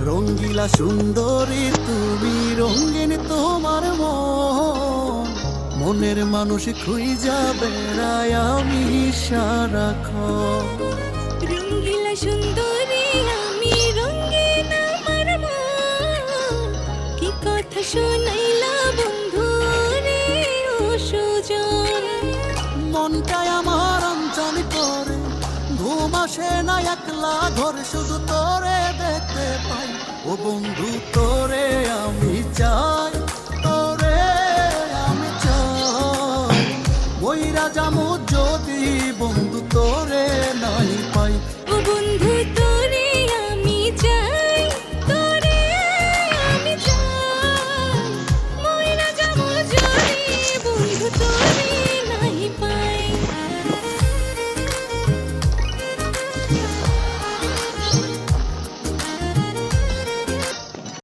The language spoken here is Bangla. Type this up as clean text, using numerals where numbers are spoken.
রঙ্গিলা সুন্দরী তুমি, রঙিন তোমার মন, মনের মানুষ খুঁজা বেড়ায় আমি সারাক্ষণ। রঙ্গিলা সুন্দরী আমি, রঙিন আমার মন, কি কথা শোনাইলা বন্ধু রে ও সুজন। মনটাই আমার অঞ্চল করে, ঘুম আসে না একলা ঘরে, শুধু তোরে দেখতে পাই ও বন্ধু তোরে